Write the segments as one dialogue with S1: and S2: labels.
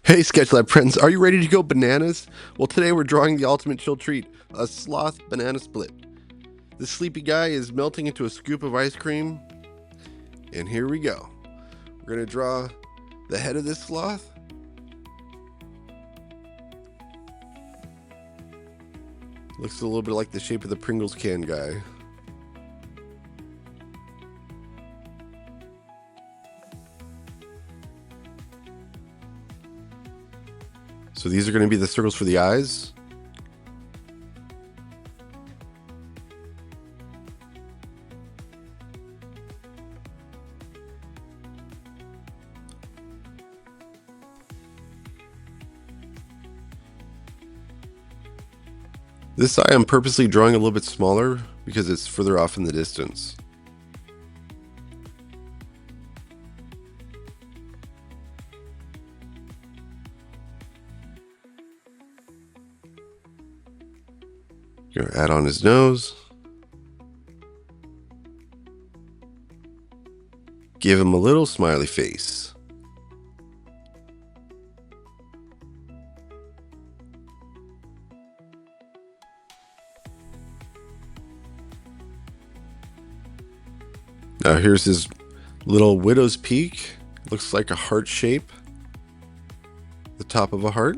S1: Hey Sketchlab friends, are you ready to go bananas? Well, today we're drawing the ultimate chill treat, a sloth banana split. This sleepy guy is melting into a scoop of ice cream, and here we go. We're gonna draw the head of this sloth. Looks a little bit like the shape of the Pringles can guy. So these are gonna be the circles for the eyes. This eye I'm purposely drawing a little bit smaller because it's further off in the distance. Gonna add on his nose. Give him a little smiley face. Now here's his little widow's peak. Looks like a heart shape. The top of a heart.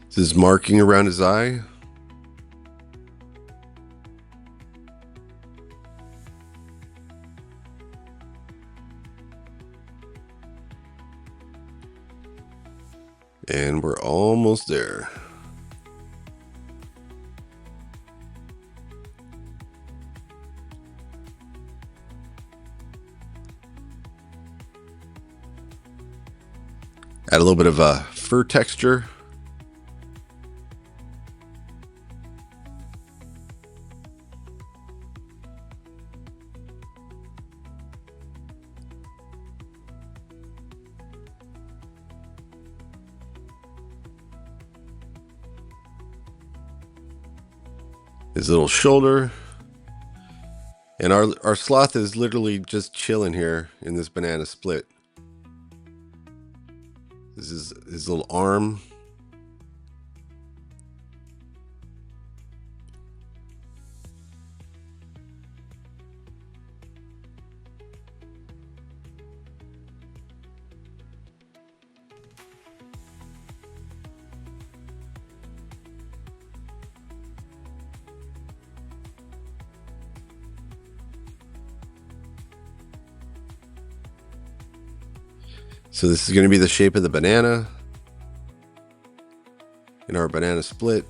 S1: This is marking around his eye. And we're almost there. Add a little bit of a fur texture. His little shoulder. And our sloth is literally just chilling here in this banana split. This is his little arm. So this is going to be the shape of the banana in our banana split.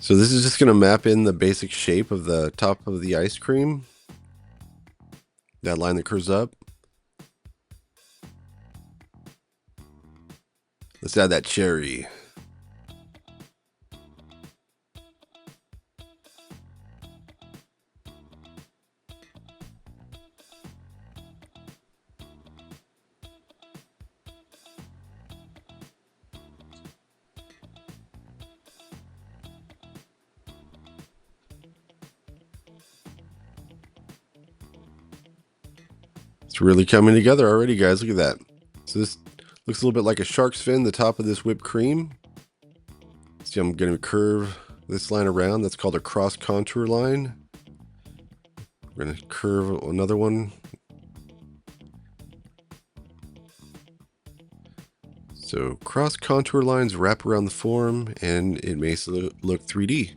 S1: So this is just going to map in the basic shape of the top of the ice cream. That line that curves up. Let's add that cherry. It's really coming together already, guys. Look at that. So this Looks a little bit like a shark's fin, the top of this whipped cream. See, I'm going to curve this line around. That's called a cross contour line. We're going to curve another one. So cross contour lines wrap around the form and it makes it look 3D.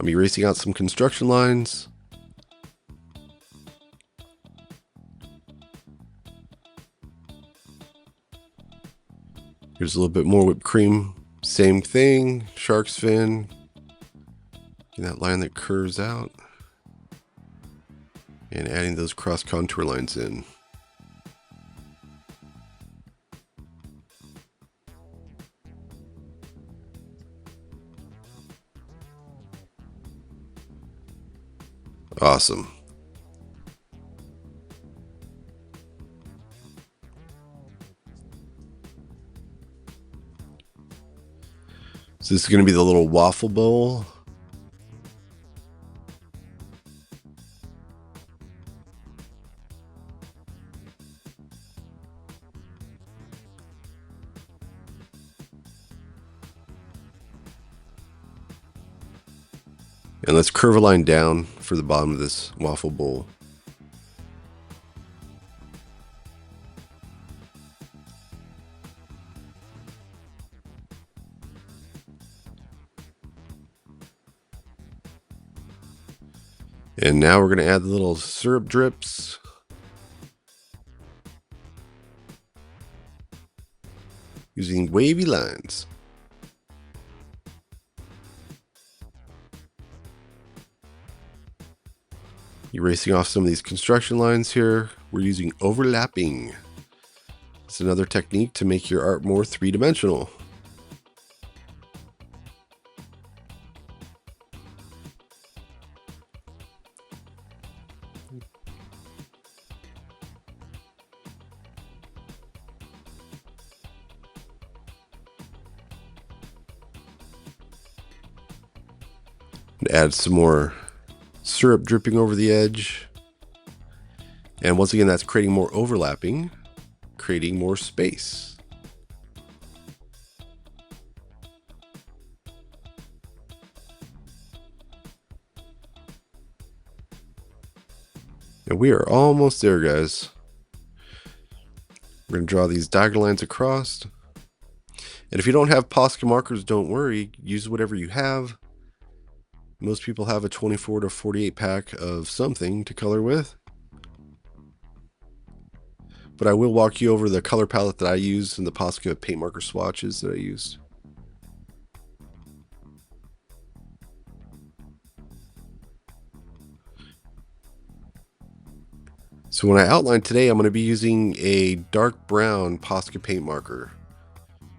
S1: I'm erasing out some construction lines. Here's a little bit more whipped cream. Same thing, shark's fin. And that line that curves out. And adding those cross contour lines in. Awesome. So this is going to be the little waffle bowl. And let's curve a line down for the bottom of this waffle bowl. And now we're going to add the little syrup drips. Using wavy lines. Erasing off some of these construction lines here. We're using overlapping. It's another technique to make your art more three-dimensional. Add some more syrup dripping over the edge. And once again, that's creating more overlapping, creating more space. And we are almost there, guys. We're going to draw these diagonal lines across. And if you don't have Posca markers, don't worry. Use whatever you have. Most people have a 24 to 48 pack of something to color with. But I will walk you over the color palette that I use and the Posca paint marker swatches that I used. So when I outline today, I'm going to be using a dark brown Posca paint marker.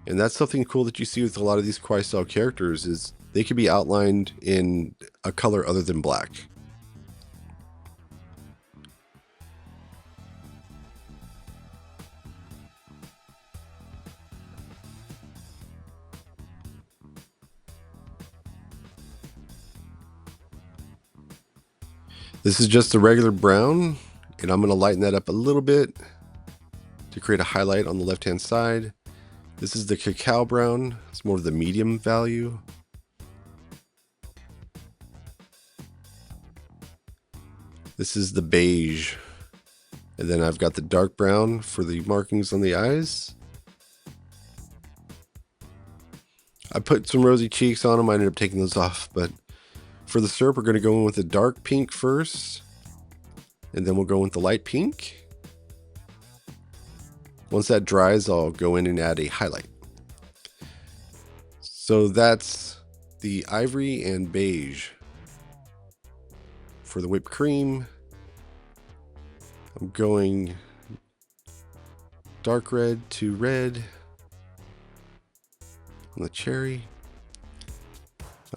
S1: And that's something cool that you see with a lot of these kawaii style characters is they can be outlined in a color other than black. This is just a regular brown, and I'm going to lighten that up a little bit to create a highlight on the left-hand side. This is the cacao brown. It's more of the medium value. This is the beige. And then I've got the dark brown for the markings on the eyes. I put some rosy cheeks on them. I ended up taking those off. But for the syrup, we're going to go in with the dark pink first. And then we'll go with the light pink. Once that dries, I'll go in and add a highlight. So that's the ivory and beige. For the whipped cream, I'm going dark red to red on the cherry.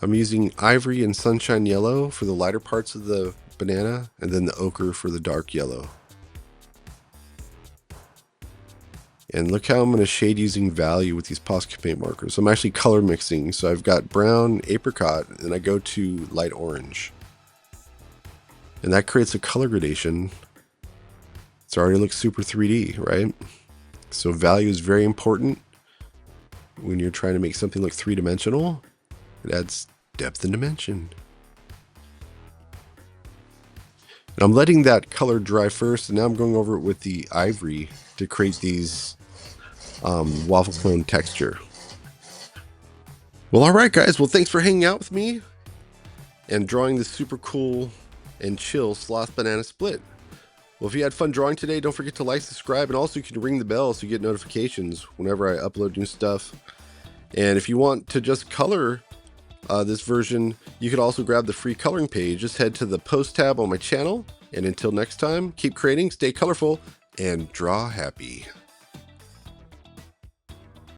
S1: I'm using ivory and sunshine yellow for the lighter parts of the banana, and then the ochre for the dark yellow. And look how I'm going to shade using value with these Posca paint markers. I'm actually color mixing, so I've got brown, apricot, and I go to light orange. And that creates a color gradation. It already looks super 3D, right? So value is very important when you're trying to make something look three-dimensional. It adds depth and dimension. And I'm letting that color dry first, and now I'm going over it with the ivory to create these waffle cone texture. Well, all right, guys. Well, thanks for hanging out with me and drawing this super cool and chill Sloth banana split. Well, if you had fun drawing today, don't forget to like, subscribe, and also you can ring the bell so you get notifications whenever I upload new stuff. And if you want to just color this version, you could also grab the free coloring page. Just head to the post tab on my channel. And until next time, keep creating, stay colorful, and draw happy.